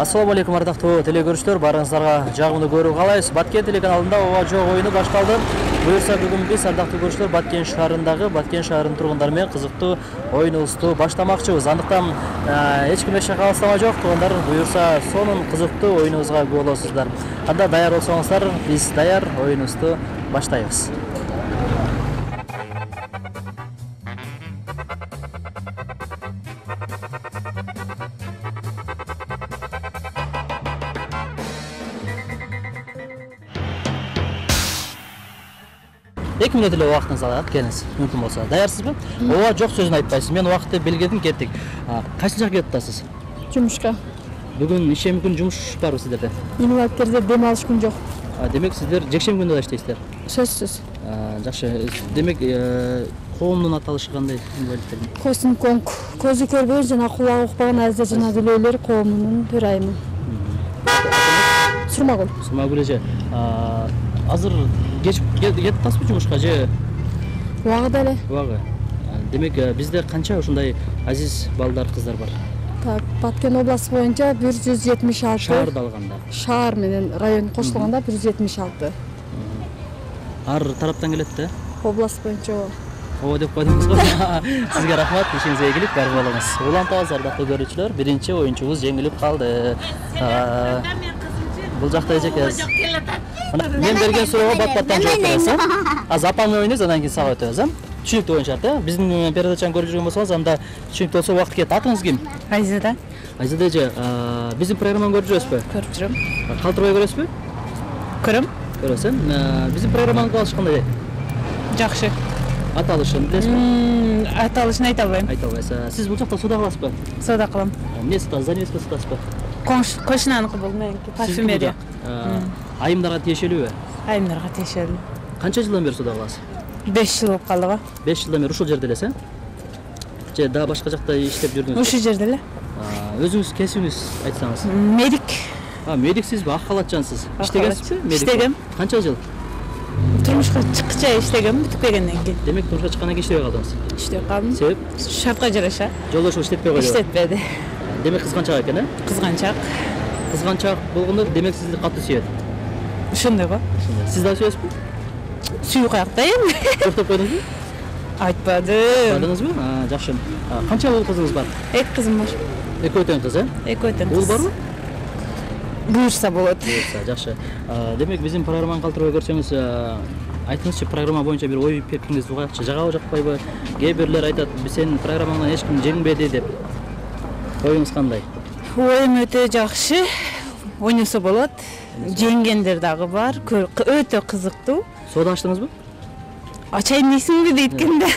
Assalamu alaikum ардактуу телекөрүүчүлөр, барыңыздарга жагымдуу көрүү каалайбыз. Баткен телеканалында ооба жок оюну башталды. Буюрса бүгүн биз ардактуу көрүүчүлөр Баткен шаарынын тургундары менен кызыктуу оюнубузду баштамакчыбыз. Андыктан эч ким эч жака алыстама жок. Туугандар, буюрса сонун кызыктуу оюнубузга күбө болосуздар. Анда даяр болсоңуздар, биз даяр, оюнубузду баштайбыз. Эки мүнөт эле убактыңыз алат, келиңиз, мүмкүн болсо. Даярсызбы? Ооба жок сөзүн айтпайсыз. Мен убакытты белгиледим, кеттик. Кайсы жака кетип атасыз? Жумушка. Бүгүн ишем күн жумуш барбы сиздерде? Инвалидтерде дем алыш күн жок. Демек сиздер жекшемби күндө да иштейсиздер? Сөзсүз. Жакшы. Демек коомдун аталышы кандай инвалидтердин? Косун конг, көзү көрбөгөн жана кулагы укпаган азыр жана дүлөйлөр коомунун төрайымы. Сурмагүл. Сурмагүл эже. Азыр кетип атасызбы жумушка же? Убагы эле. Убагы. Демек бизде канча ушундай азиз балдар, кыздар бар? Так, Баткен областы боюнча 176. Шаарда алганда. Шаар менен район кошулганда 176. Ар тараптан келет да? Област боюнча. Ооба деп койдуңуз го. Сизге рахмат, ишиңизге ийгилик, бар болуңуз. Улантабыз ардактуу көрүүчүлөр, биринчи оюнчубуз жеңилип калды. Бул жакта эжекебиз. Мен берген суроого бат-баттан жооп бересиз. Азыр апамдын оюнубуз, андан кийин сага өтөбүз, түшүнүктүү боюнча, биздин передачаны көрүп жүргөн болсоңуз, анда түшүнүктүү болсо убакыт кетет. Атыңыз ким? Айзада. Айзада эже, биздин программаны көрүп жүрөсүзбү? Көрүп жүрөм. Калтырбай көрөсүзбү? Көрөм. Көрөсүң. Биздин программанын кылышы кандай? Жакшы. Аталышын билесизби? Аталышын айта албайм. Айта албайсыз. Сиз бул жакта суда кыласызбы? Соода кылам. Эмне сатасыз, занавеска сатасызбы? Кошунаныкы бул меники парфюмерия. Айымдарга тиешелүүбү? Айымдарга тиешелүү. Канча жылдан бери суда кыласыз? 5 жыл болуп калды го. 5 жылдан бери ушул жерде элесиз, же дагы башка жакта иштеп жүрдүңүзбү? Ушул жерде эле. Өзүңүз кесибиңиз айтсаңыз. Медик. Медиксизби? Ак халатчансыз. Иштегенсизби? Иштегем. Канча жыл? Турмушка чыккыча иштегем, бүтпегенден кийин. Демек турмушка чыккандан кийин иштебей калдыңыз? Иштеп калдым. Себеп? Шартка жараша. Жолдошуң иштетпей койду. Иштетпеди. Демек кызганчак экен, Кызганчак. Кызганчак болгондо демек сизди катуу сүйөт. Ошондой го. Сиз да сүйөсүзбү? Сүйүү каякта эми? Токтоп койдуңузбу? Айтпадым. Айтпадыңызбы? Жакшы. Канча уул кызыңыз бар? 2 кызым бар. Экөө тең кыз, 2 тең. Уул барбы? Буюрса болот. Буюрса, жакшы. Демек биздин программаны калтырбай көрсөңүз, айтыңызчы, программа боюнча бир ой пикириңизди угайыкчы, жагабы жакпайбы? Кээ бирлер айтат, сенин программаңдан эч ким жеңбеди деп. Оюңуз кандай? Оюм өтө жакшы. Ойносо болот. Жеңгендер дагы бар. Өтө кызыктуу. Соода ачтыңызбы? Ачайын дейсиңби дейткенде.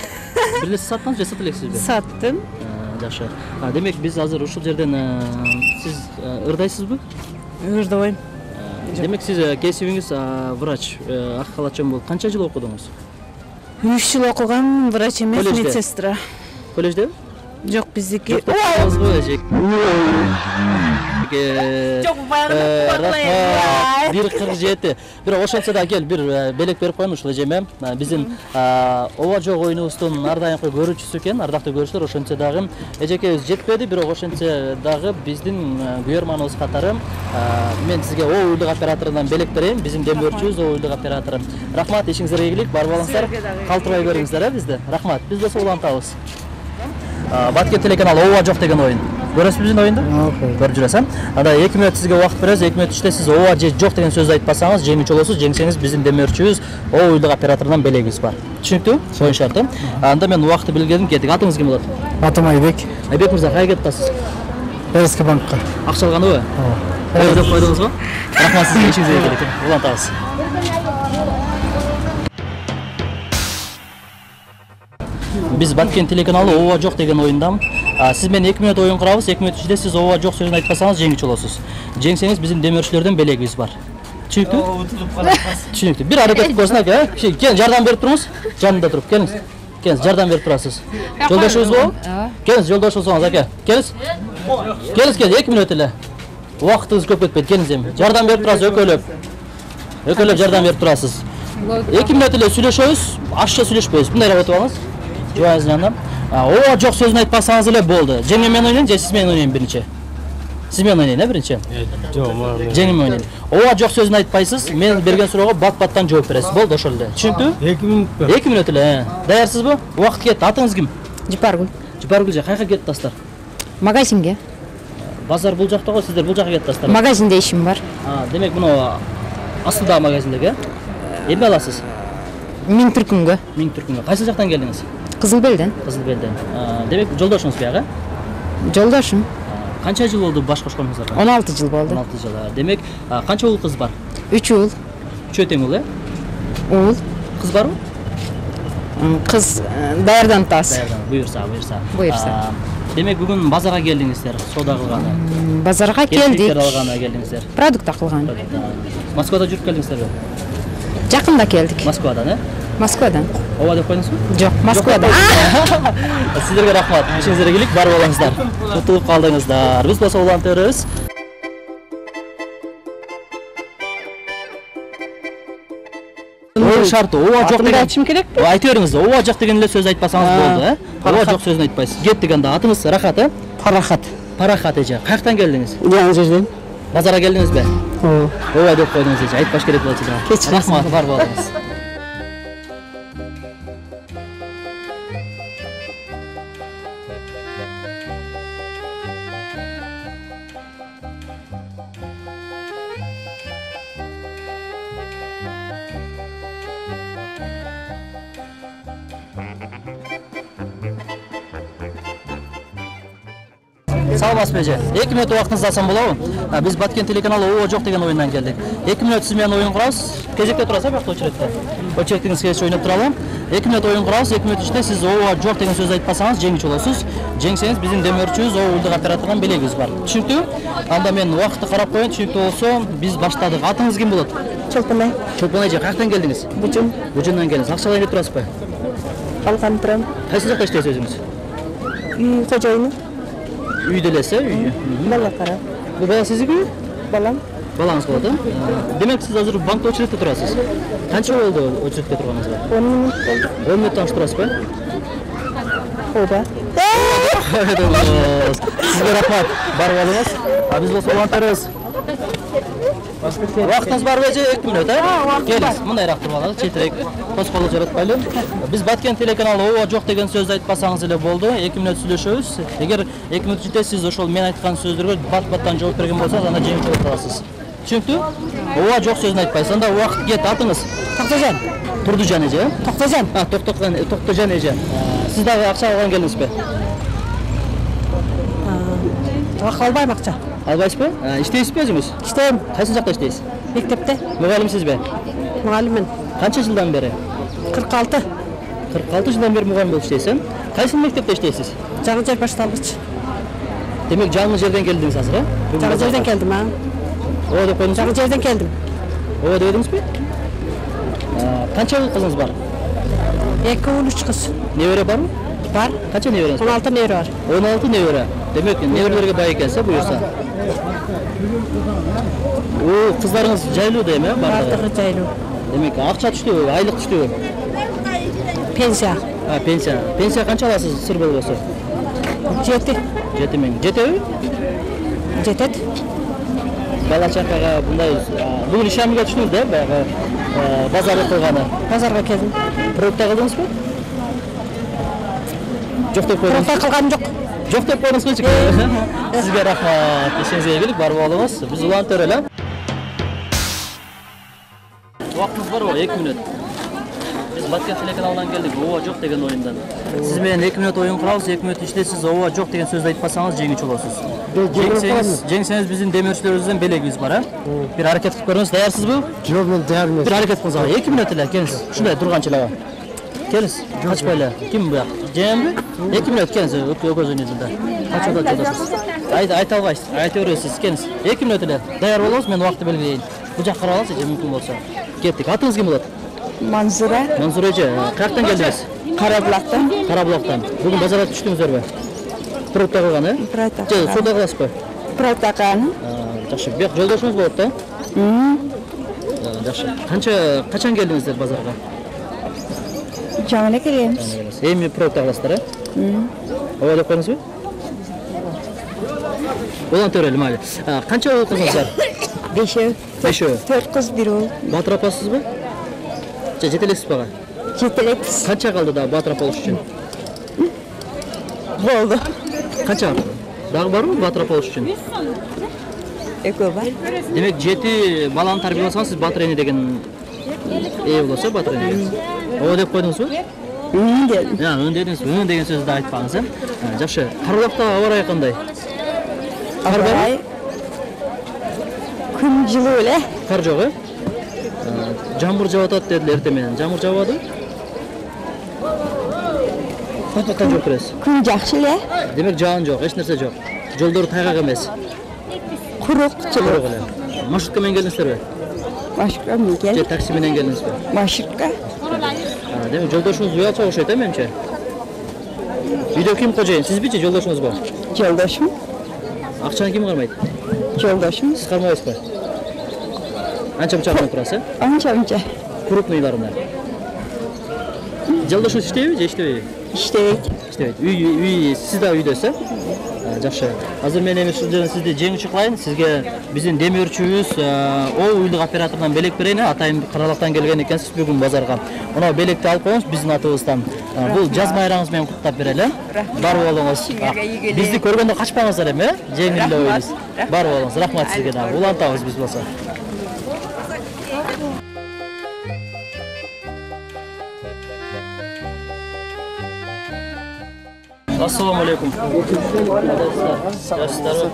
Бир нерсе саттыңыз же сата элексизби? Саттым. Жакшы. Демек биз азыр ушул жерден сиз ырдайсызбы? Ырдабайм. Демек сиз кесибиңиз врач, ак халатчан болуп канча жыл окудуңуз? 3 жыл окугам, врач эмес, медсестра. Коллеждеби? Жок, биздики. Жок, рахмат. 1.47. Бирок ошентсе да кел, бир белек берип коеюн ушул эжеме. Биздин ооба жок оюнубуздун ар дайымкы көрүүчүсү экен, ардактуу көрүүчүлөр. Ошентсе дагы эжекебиз жетпеди, бирок ошентсе дагы биздин күйөрманыбыз катары мен сизге о уюлдук операторунан белек берейин. Биздин демөөрчүбүз о уюлдук оператору. Рахмат, ишиңизге ийгилик, бар болуңуздар. Калтырбай көрүңүздөр, бизди. Рахмат. Биз болсо улантабыз. Баткен телеканалы ооба жок деген оюн. Көрөсүзбү биздин оюнду? Көрүп жүрөсүз. Анда 2 мүнөт сизге убакыт беребиз. 2 мүнөт ичинде сиз ооба же жок деген сөздү айтпасаңыз, жеңүүчү болосуз. Жеңсеңиз биздин демөөрчүбүз о уюлдук операторунан белегибиз бар. Түшүнүктүү? Союн шарты. Анда мен убакытты белгиледим, кеттик. Атыңыз ким болот? Атым Айбек. Айбек мырза, кайга кетип атасыз? БСК банкка. Акча алганыбы? Ооба деп койдуңуз го. Рахмат, сизге ишиңизге ийгилик. Улантабыз. Биз Баткен телеканалы ооба жок деген оюндан. Сиз менен 2 мүнөт оюн курабыз. 2 мүнөт ичинде сиз ооба жок сөзүн айтпасаңыз жеңүүчү болосуз. Жеңсеңиз биздин демөөрчүлөрдөн белегибиз бар. Түшүнүктүү? Түшүнүктүү. Бир аракет көрсүн ака, келин жардам берип туруңуз. Жанында туруп, келиңиз. Келиңиз, жардам берип турасыз. Жолдошубузбу? Келиңиз, жолдош болсоңуз ака. Келиңиз. Келиңиз, 2 мүнөт эле. Убактыңыз көп кетпейт, келиңиз эми. Жардам берип турасыз өкөлөп. Өкөлөп жардам берип турасыз. 2 мүнөт эле сүйлөшөбүз, ашча сүйлөшпөйбүз. Мындай эле өтүп алыңыз. Жуазын жанынан. Ооба жок сөзүн айтпасаңыз эле болду. Жеңе мен ойнойн же сиз менен ойнойн биринчи? Siz men oynayın, birinchi. Жок, Жеңим oynayın. Ооба жок сөзүн айтпайсыз. Men берген суроого бат-баттан жооп бересиз. Болду, ошол эле. Түшүнүктүү? 2 минут. 2 минут эле. Даярсызбы? Убакыт кетти. Атыңыз ким? Жипаргүл. Жипаргүл же, кайка кеттиңиздер? Магазинге. Базар бул жакта го, сиздер бул жака кеттиңиздер. Магазинде ишим бар. Демек муну астыдагы магазиндеги, эмне аласыз? 1000 түркүнгө. 1000 түркүнгө. Кайсы жактан келдиңиз? Кызыл белден. Кызыл белден. Демек жолдошуңуз баягы? Жолдошум. Канча жыл болду баш кошконуңуздарга? 16 жыл болду. 16 жыл. Демек канча уул кыз бар? 3 уул. 3 тең уул, Уул. Кыз барбы? Кыз даярдан тас. Буюрса. Буюрса. Демек бүгүн базарга келдиңиздер, соода кылганы. Базарга келдик. Кепилдер алганы келдиңиздер. Продукт кылган. Москвада жүрүп келдиңиздерби? Жакында келдик. Москвадан, Москвадан. Ооба деп койдуңузбу? Жок, Москвадан. Сиздерге рахмат. Ишиңизге келик, бар болуңуздар. Кутулуп калдыңыздар. Биз болсо улантырбыз. Ой, шарты, ооба жок деген айтышым керекпи? Айта бериңиз, ооба жок деген эле сөз айтпасаңыз болду, Ооба жок сөзүн айтпайсыз. Кеттик анда. Атыңыз Рахат, Парахат. Парахат эже. Каяктан келдиңиз? Жаңы жерден. Базарга келдиңизби? Ооба. Ооба деп койдуңуз эже. Айтпаш керек болчу да. Кечиресиз. Рахмат, бар болуңуз. Саламатсызбы эже? 2 минут убактыңызды алсам болобу? Биз Баткен телеканалы ооба жок деген оюндан келдик. 2 минут сиз менен оюн курабыз. Кезекте турасыз, бакта очередте. Очередиңиз келсе оюнап туралы. 2 минут оюн курабыз. 2 минут ичинде сиз ооба жок деген сөз айтпасаңыз жеңүүчү болосуз. Жеңсеңиз биздин демөөрчүбүз уулдук оператордон белегибиз бар. Түшүнүктүү? Анда мен убакытты карап коеюн. Түшүнүктүү болсо биз баштадык. Атыңыз ким болот? Чолпонай. Чолпонай эже, каяктан келдиңиз? Бужун. Бужундан келдиңиз. Акча алайын деп турасызбы? Алган турам. Кайсы жакта иштейсиз өзүңүз? Үй кожоюну. Үйдө элеси, үй. Бала кара. Бул бала сиздики? Балам. Балаңыз болот, Демек сиз азыр банкта очередте турасыз. Канча болду очередте турганыңызга? 10 минут болду. 10 минуттан турасызбы? Ооба. Сизге рахмат. Бар болуңуз. Биз болсо улантырбыз. Убактыңыз барбы эже? 2 минут, Келиңиз, мындайраак туруп алалы, четирээк. Тоскоолдук жаратпайлы. Биз Баткен телеканалы ооба жок деген сөздү айтпасаңыз эле болду. 2 минут сүйлөшөбүз. Эгер 2 минут ичинде сиз ошол мен айткан сөздөргө бат-баттан жооп берген болсоңуз, анда жеңүүчү болуп каласыз. Түшүнүктүү? Ооба жок сөзүн айтпайсыз. Анда убакыт кетти. Атыңыз? Токтожан. Турдужан эже. Токтожан. Токтожан эже. Сиз дагы акча алган келдиңизби? Албайм акча. Албайсызбы? Иштейсизби өзүңүз? Иштейм. Кайсы жакта иштейсиз? Мектепте. Мугалимсизби? Мугалиммин. Канча жылдан бери? 46. 46 жылдан бери мугалим болуп иштейсиз. Кайсы мектепте иштейсиз? Жаңы жер башталгыч. Демек жаңы жерден келдиңиз азыр, Жаңы жерден келдим, Ооба деп койдуңузбу? Жаңы жерден келдим. Ооба дедиңизби? Канча кызыңыз бар? 2 уул 3 кыз. Небере барбы? Бар. Канча небереңиз бар? 16 небере бар. 16 небере. Демек неберелерге бай экенсиз, буюрса. Кыздарыңыз жайлуу да эми, Бардыгы жайлуу. Демек акча түштүбү, айлык түштүбү? Пенсия. Пенсия. Пенсия канча аласыз, сыр болбосо? 7. 7 миң. Жетеби? Жетет. Бала чакага мындай бүгүн ишемге түштүңүз да, баягы базар кылганы. Базарга келдим. Пробта кылдыңызбы? Жок деп койдуңуз. Пробта кылганым жок. Жок деп койдуңузбу? Сизге рахмат. Ишиңизге келип, бар болуңуз. Биз улантып эле. Убактыңыз барбы? 2 минут. Биз Баткен телеканалынан келдик. Ооба жок деген оюндан. Сиз менен 2 минут оюн курабыз. 2 минут ичинде сиз ооба жок деген сөздү айтпасаңыз жеңүүчү болосуз. Жеңсеңиз биздин демөөрчүлөрүбүздөн белегибиз бар, Бир аракет кылып көрүңүз. Даярсызбы? Жок, мен даяр эмес. Бир аракет кылсаңыз. 2 минут эле келиңиз. Ушундай турганчылага. Келиңиз. Качпай эле. Ким буяк? Жеңби? 2 минут келиңиз. Өкөз ойнойдунда. Качада жолдошуз. Айта албайсыз. Айта бересиз. Келиңиз. 2 минут эле. Даяр болобуз. Мен убакытты белгилейин. Бул жакка карап алсыз, мүмкүн болсо. Кеттик. Атыңыз ким болот? Манзура. Мансура эже, каяктан келдиңиз? Карабулактан. Карабулактан. Бүгүн базарга түштүңүздөрбү? Пробта кылган, Пробта Же, соода кыласызбы? Пробта кылган. Жакшы. Бияк жолдошуңуз болот да? Жакшы. Качан келдиңиздер базарга? Жаңы эле келебиз. Эми пробта кыласыздар, Ооба деп койдуңузбу? Волонтер майли. Канча кызыңыз бар? 5. 5. 4 kız bir oğul. Батыр апасыз ба? Жетелексіз баға? Жетелексіз. Қанша қалды да батыр апа олуш үшін? Oldu. Қанша? Дағы бар ма батыр апа олуш үшін? Eko var. Демек, 7 баланы тарбияласаңыз, сіз батыр ене деген болса, батыр ене деген. О деп қойдыңыз ба? Ünlü geldim. Өндедіңіз, өн деген сөзді айтпаңыз. Жақшы, Қарбұлақта ауа райы қандай? Қар бар ма? Ay. Күн жылы öyle. Қар жоқ, Жаңбыр жауатады деділер ертемен. Жаңбыр жауады? Қаншақтан жоқ бірес? Күн жақсы le. Демек, жауын жоқ, еш нәрсе жоқ. Жолдары тайғақ емес. Құрық жылы. Құрық эле. Маршруткамен келдіңіздер бе? Машыққа mı Же gel? таксименен келдіңіз бе? Машыққа. Демек, жолдошуңуз уялча окшойт, менимче? Үйдө ким кожоюн? Сизбичи, жолдошуңуз бар? Yoldaşım. Акчаны ким кармайт? Yoldaşım. Сиз кармайсызбы? Анча мынча турасыз, Anca anca. Крупныйларына. Жолдошуңуз иштейби же иштебейби? İşte İşte үй siz de үйдөсүз. Жакшы. Азыр мен эми ушул жерден сизди жеңүүчү кылайын. Сизге биздин демөөрчүбүз О уйлук операторунан белек берейин. Атайын Каралактан келген экенсиз бүгүн базарга. Мына белекти алып коюңуз биздин атыбыздан. Бул жаз майраңыз менен куттап берели. Бар болуңуз. Бизди көргөндө качпаңыздар эми, жеңил эле ойбуз. Бар болуңуз. Рахмат сизге да. Улантабыз биз болсо. Assalamu alaikum. Yaxşısınızlar.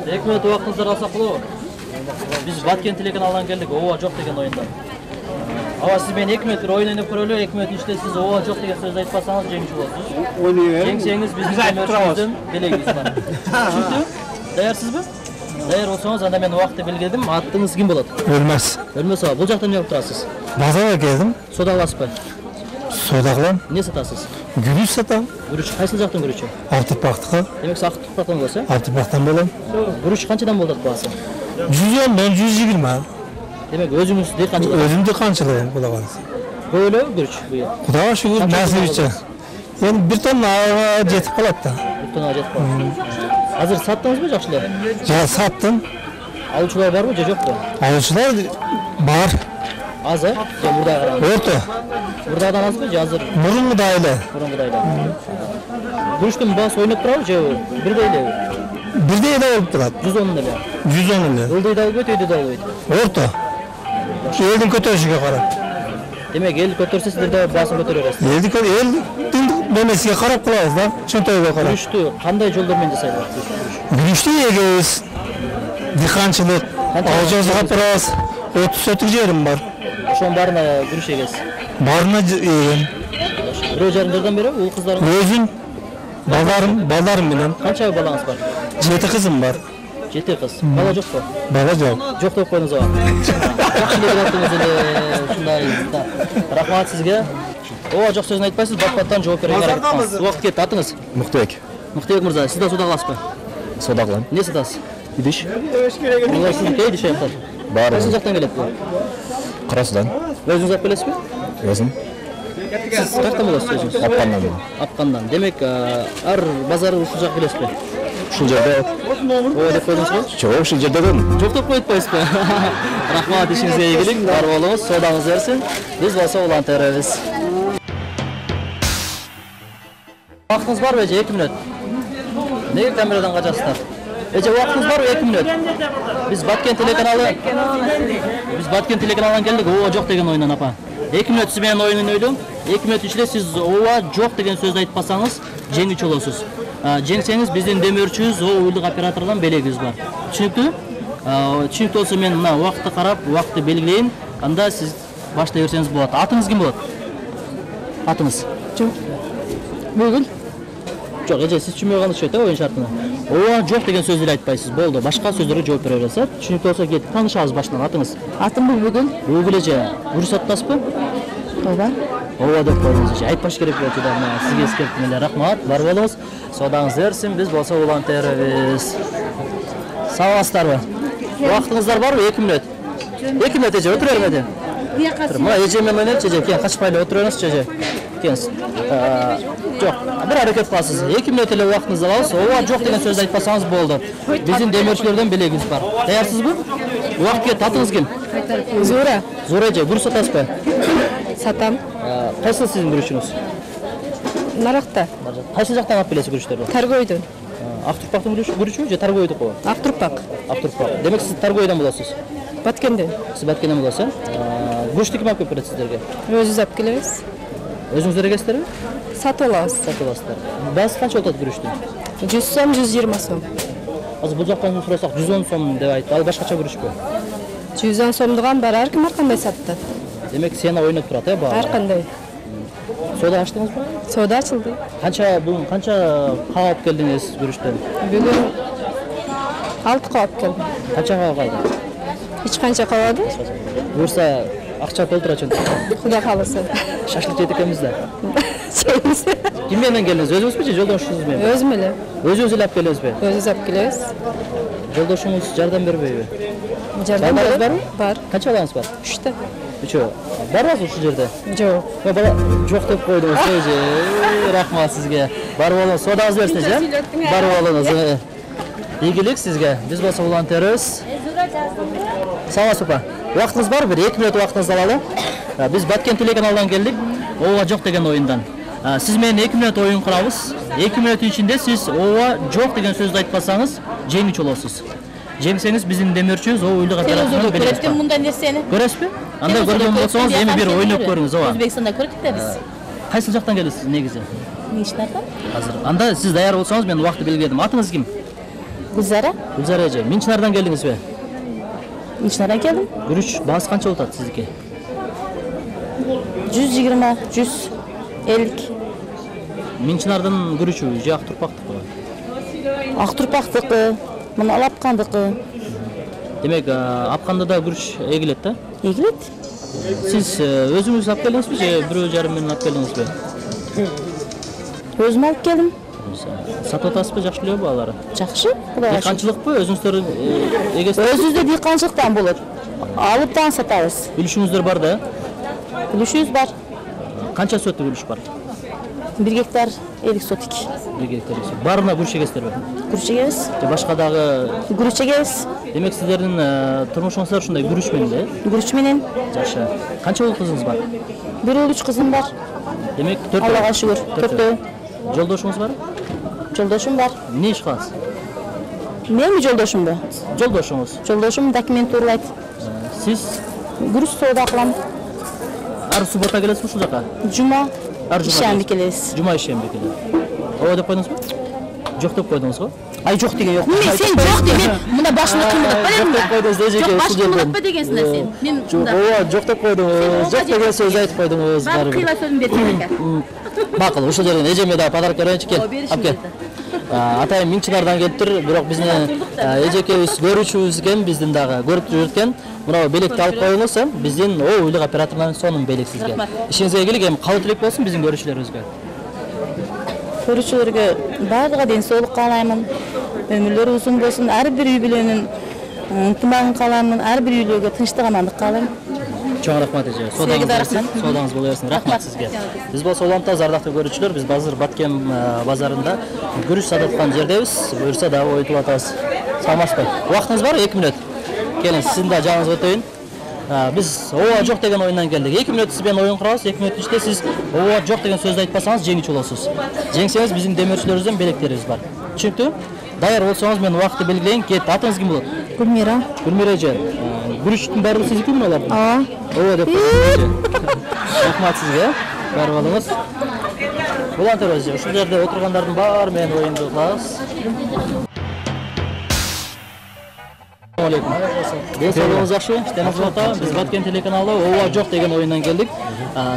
Ekmet vaqtınızlar alsaq болады. Biz Batkent телеканалынан келдік, ова жоқ деген ойында. Ава сіз мен 2 метр ойын ойнап көрөлү, 2 метр іште сіз ова жоқ деген сөзді айтпасаңыз жеңуші боласыз. Жеңсеңіз біздің демеушіміздің белегіміз бар. Түсінікті? Даярсыз ба? Даяр болсаңыз, анда мен уақытты белгіледім. Аттыңыз кім болады? Өлмес. Өлмес аға, бұл жақтан неғып тұрасыз? Базарға келдім. Сода аласыз ба? Сода қылам. Не сатасыз? Гүріш сатам. Гүріш, қайсыл жақтан гүріші? Артықпақтыққа. Демек сақтықтан болса? Артықпақтан болам. Гүріш қаншадан болдат бағасы? 110-dan 120. Демек өзіңіз диқаншылық? Өзімді қаншылайым, құда қаласы. Böyle gürç bu yıl. Құдаға шүгір, насыбыча. Енді бір тонна жетіп қалады да. Bir tane acet var. Hazır sattınız mı жақшылар? Саттым. Alışılar var mı, yok mu? Алушылар бар. Azı, burada қараңыз. Орта. Buradan az mı, hazır Мұрынғы дайлы. bұрынғыдайда. Gürçtің басы ойнап тұрау, же бірдейлі? Бірдей де болып тұрады. 110 лі. 110 ілі. Ылдыйда алып өйді алып өйді. Орта. Елдің көтерішіге қарап. Демек, ел көтерсе сіздерде басын көтере бересіз. Елдің немесіге қарап қылауыз да, шынтайға қарап. Gürçtü қандай жолдармен жасайды? Гүрішті егіз, диқаншылық, алжазыға тұрас, 30 жерім бар. Ошоның барына gürüş егесіз. Барына еген. Біреу жарымдардан бері, ол қыздарың Өзім, балдарым менен. қанша балаңыз бар? 7 қызым бар. 7 қыз. Бала жоқ па? Бала жоқ. Жоқ деп қойыңыз оған. Жақсы деп аттыңыз еле, шындай. Рахмат сізге. Ова жоқ сөзін айтпайсыз, бат-баттан жауап беруге қарап. Уақыт кетті, атыңыз? Мұқтыбек. Мұқтыбек мырза, сіз де сода қаласыз ба? Сода қылам. Не сатасыз? Идиш. Олар сіздікі идиш аяқтар? Бар. Қайсың жақтан келеді бұл? Қарасудан. Өзіңіз алып келесіз бе? Өзім. Сіз қаяқтан боласыз өзіңіз? Апқаннан. Апқандан. Демек, әр базары ұшыл жақ келесіз бе? Шыл жерде. Ова деп қойдыңыз ба? Жоқ, шыл жерде көрдім. Жоқ деп қойытпайсыз ба? Рахмат, ішіңізге игілік, бар болыңыз, содаңыз берсін. Біз болса улантырабыз. Вақытыңыз бар бе, 2 минут? Неге камерадан қачасыздар? Вақытыңыз бар 2 минут? Біз Batkent телеканалынан келдік, ова жоқ деген ойынан апа. 2 минут сіз менен ойынын өйдім. 2 минут ішінде сіз ова жоқ деген сөзді айтпасаңыз, жеңүүчү болосуз. Жеңсеңіз биздин демөөрчүбүз уюлдук операторунан белегибиз бар. Түшүнүктүү? Түшүнүктүү болсо мен мына убакытты карап, убакытты белгилейин. Анда сиз баштай берсеңиз болот. Атыңыз ким болот? Атыңыз? Жоқ. Бүгүн? Жок, эже сиз түшүнбөй калдыңыз чөйт, оюн шартына. Ооба, жок деген сөздү айтпайсыз. Болду. Башка сөздөргө жооп бере бересиз. Түшүнүктүү болсо кет, таанышабыз башынан. Атыңыз? Атым бүгін. Бүгүн эже. Гүрүш сатасызбы? Ооба. Ооба деп коюңуз эже. Айтпаш керек болчу да. Сизге эскертим эле. Рахмат. Бар болуңуз. Содаңыз берсин. Биз болсо улантырабыз. Сау боласыздарбы? Убактыңыздар барбы? 2 мүнөт. 2 мүнөт эже, отура бермеди. Мына эже менен эже, качпай эле отура бериңизчи эже. Келіңіз. Жоқ, бір әрекет қыласыз. 2 минут эле убактыңызды алабыз. Ооба, жок деген сөздү айтпасаңыз болду. Биздин демөөрчүлөрдөн белегибиз бар. Даярсызбы? Убакыт кетти. Атыңыз ким? Зура. Зура эже, гүрүч сатасызбы? Сатам. Кайсы сиздин гүрүчүңүз? Наракта. Кайсы жактан алып келесиз гүрүчтөрдү? Таргойдон. Актурпактын гүрүчүбү же Таргойдуку? Актурпак. Актурпак. Демек сиз Таргойдон болосуз. Баткенден. Сиз Баткенден болосуз, гүрүчтү ким алып келип берет сиздерге? Өзүбүз алып келебиз. Өзүңүздөр эгесиздерби? Сатып алабыз. Сатып аласыздар. Баасы канча болот гүрүчтүн? 100 сом, 120 сом. Азыр бул жактан сурасак 110 сом деп айтты. Ал башкача гүрүчпү? 110 сомдуган бар, ар кандай сатты. Демек сена ойноп турат, баа? Ар кандай. Соода ачтыңызбы? Соода ачылды. Канча кап алып келдиңиз гүрүчтөн? Бүгүн 6 кап келди. Канча кап калды? Эч канча калады? Буюрса акча толтурачын. Кудай кааласа. Шашлык жедик экенбиз да. Жейбиз. Ким менен келдиңиз? Өзүңүзбү же жолдошуңуз менен? Өзүм эле. Өзүңүз эле алып келесизби? Өзүбүз алып келебиз. Жолдошуңуз жардам бербейби? Жардам Балдарыңыз барбы? Бар. Канча балаңыз бар? 3 Үчөө. Барбасызбы ушул жерде? Жок. Бала жок деп койдуңуз, эже. Рахмат сизге. Барып алыңыз, содаңызды берсиңиз, Барып алыңыз. Ийгилик сизге. Биз болсо волонтербиз. Саламатсызбы, апа? Убактыңыз барбы? Бир 2 минут убактыңызды алалы. Биз Баткен телеканалдан келдик. Ооба жок деген оюндан. Сиз менен 2 минут оюн курабыз. 2 минуттун ичинде сиз ооба жок деген сөздү айтпасаңыз, жеңүүчү болосуз. Жеңсеңиз биздин демөөрчүбүз оюлдук операциянын белгиси бар. Мындай нерсени. Көрөсүзбү? Андай көргөн болсоңуз эми бир ойноп көрүңүз, ооба. Өзбекстанда көрдүк да биз. Кайсы жактан келесиз негизи? Нечнардан? Азыр. Анда сиз даяр болсоңуз мен убакытты белгиледим. Атыңыз ким? Гүлзара. Гүлзара эже. Минчинардан келдиңизби? Нечнардан келдим? Гүрүч баасы канча болот сиздики? 120, 150. Минчинардын гүрүчү же Актурпактыкы? Актурпактыкы, мына Алапкандыкы. Демек, Апканда да гүрүч эгилет да? Эгилет. Сиз өзүңүз алып келдиңизби же бирөө жарым менен алып келдиңизби? Өзүм алып келдим. Сатып атасызбы, жакшы элеби алары? Жакшы. Кудайга шүкүр. Дыйканчылыкпы, өзүңүздөр эгесиз? Өзүбүздө дыйканчылыктан болот. Алыптан сатабыз. Үлүшүңүздөр бар да? Үлүшүбүз бар. Канча сотто үлүш бар? 1 гектар 50 сотик. 1 гектар. Барына гүрүч эгесиздерби? Гүрүч эгебиз. Же башка дагы? Гүрүч эгебиз. Демек сиздердин турмушуңуздар ушундай гүрүч менен да? Гүрүч менен. Жакшы. Канча уул кызыңыз бар? 1 уул 3 кызым бар. Демек 4. Аллага шүгүр. 4. Жолдошуңуз бар? Жолдошум бар. Эмне иш кыласыз? Менми жолдошумбу? Жолдошуңуз. Жолдошум документ турлайт. Сиз Гүрүч соода кылам. ар суббота келесизби ушул жака? Жума. Ар жума. Ишемби келебиз. Жума ишемби келет. Ооба деп койдуңузбу? Жок деп койдуңузбу? Ай жок деген жок. Сен жок деген мына башыңды кыймылдатпа Жок дедим деп койдуңуз эже. Жок башыңды кыймылдатпа дегенсиң да сен. Мен мында. Ооба жок деп койдуңуз. Жок деген сөз айтып койдуңуз. Баары кыйла сөзүм бердим экен. Макул, ушул жерден эжеме да подарок берейинчи, кел. Алып кел. Атайым Минчинардан келиптир, бирок биздин эжекебиз көрүүчүбүз экен, биздин дагы көрүп жүрөткөн. Мына белекти алып коюңуз, биздин оюлдук операторунан сонун белек сизге. Ишиңизге ийгилик, эми кабыл тилек болсун биздин көрүүчүлөрүбүзгө. Көрүүчүлөргө баардыгына ден соолук каалаймын. Өмүрлөрү узун болсун. Ар бир үй бүлөнүн ынтымагын каалаймын. Ар бир үйлөргө тынчтык, амандык каалайм. Чоң рахмат эже. Содаңыз боло берсин. Рахмат сизге. Биз болсо улантабыз, ардактуу көрүүчүлөр. Биз азыр Баткен базарында гүрүч сататкан жердебиз. Буюрса дагы ойтуп атабыз. Саламатсызбы? Убактыңыз бар? 2 минут. Келиңиз, сиздин да жагыңызга өтөйүн. Биз ооба жок деген оюндан келдик. 2 минут сиз менен оюн курабыз. 2 минуттун ичинде сиз ооба жок деген сөздү айтпасаңыз жеңүүчү болосуз. Жеңсеңиз биздин демөөрчүлөрүбүздөн белектерибиз бар. Түшүнүктүбү? Даяр болсоңуз мен убакытты белгилейин. Кет, атыңыз ким болот? Гүлмира. Гүлмира эже. Гүрүчтүн баары сиздикими алардын? Ооба. Ооба деп коюңуз. Рахмат сизге. Барып алыңыз. Волонтер эже, ушул жерде отургандардын баары менен оюнду кылабыз. Алейкум. Ден соолугуңуз жакшыбы? Иштериңиз болот атабы? Биз Баткен телеканалы ооба жок деген оюндан келдик.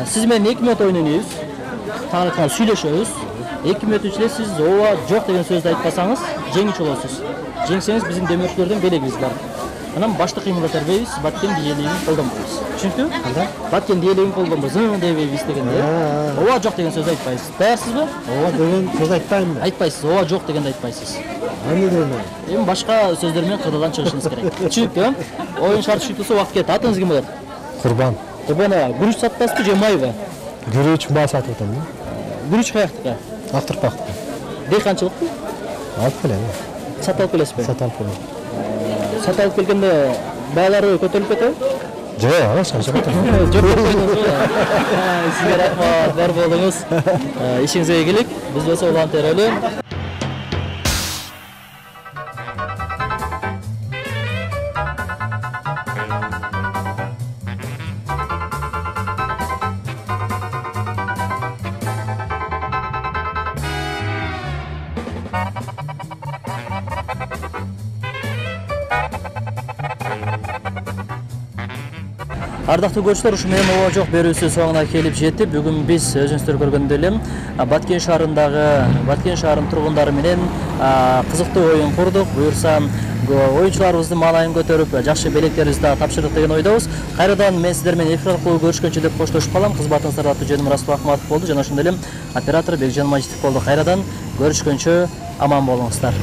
Сиз менен 2 минут ойнойбуз. Таңертең сүйлөшөбүз. 2 минут ичинде сиз ооба жок деген сөздү айтпасаңыз жеңүүчү болосуз. Жеңсеңиз биздин демөөрчүлөрдөн белегибиз бар. Анан башты кыймылдата бербейбиз, Баткен диелегин колдонбойбуз. Түшүнүктүбү? Баткен диелегин колдонбойбуз, дебейбиз дегенде. Ооба жок деген сөздү айтпайсыз. Даярсызбы? Ооба деген сөз айтпаймын да. Айтпайсыз, ооба жок дегенди айтпайсыз. Эмне дейм? Эми башка сөздөр менен кырдадан чыгышыңыз керек. Түшүнүктүбү? Оюн шарты шүйтүлсө убакыт кетти. Атыңыз ким болот? Курбан. Курбан ага, гүрүч сатасызбы же майбы? Гүрүч баа сатып атам да. Гүрүч каяктыкы? Актырпактыкы. Дыйканчылыкпы? Алып келем. Сатып алып келесизби? Сатып алып келем. Сатып алып келгенде баалары көтөрүлүп кетеби? Жок, анча Жок Сизге рахмат, бар болуңуз. Ишиңизге ийгилик. Биз болсо улам терелүү. Ардактуу көрүүчүлөр, ушу менен ооба жок берүүсү соңуна келип жетти. Бүгүн биз өзүңүздөр көргөндөй эле Баткен шаарынын тургундары менен кызыктуу оюн курдук. Буюрса оюнчуларыбыздын маанайын көтөрүп, жакшы белектерибизди дагы тапшырдык деген ойдобуз. Кайрадан мен сиздер менен эфир аркылуу көрүшкөнчө деп коштошуп калам. Кызматыңыздарда Жөнүм Расул Акматов болду жана ошондой эле оператор Бекжан Мажитов болду. Кайрадан көрүшкөнчө аман болуңуздар.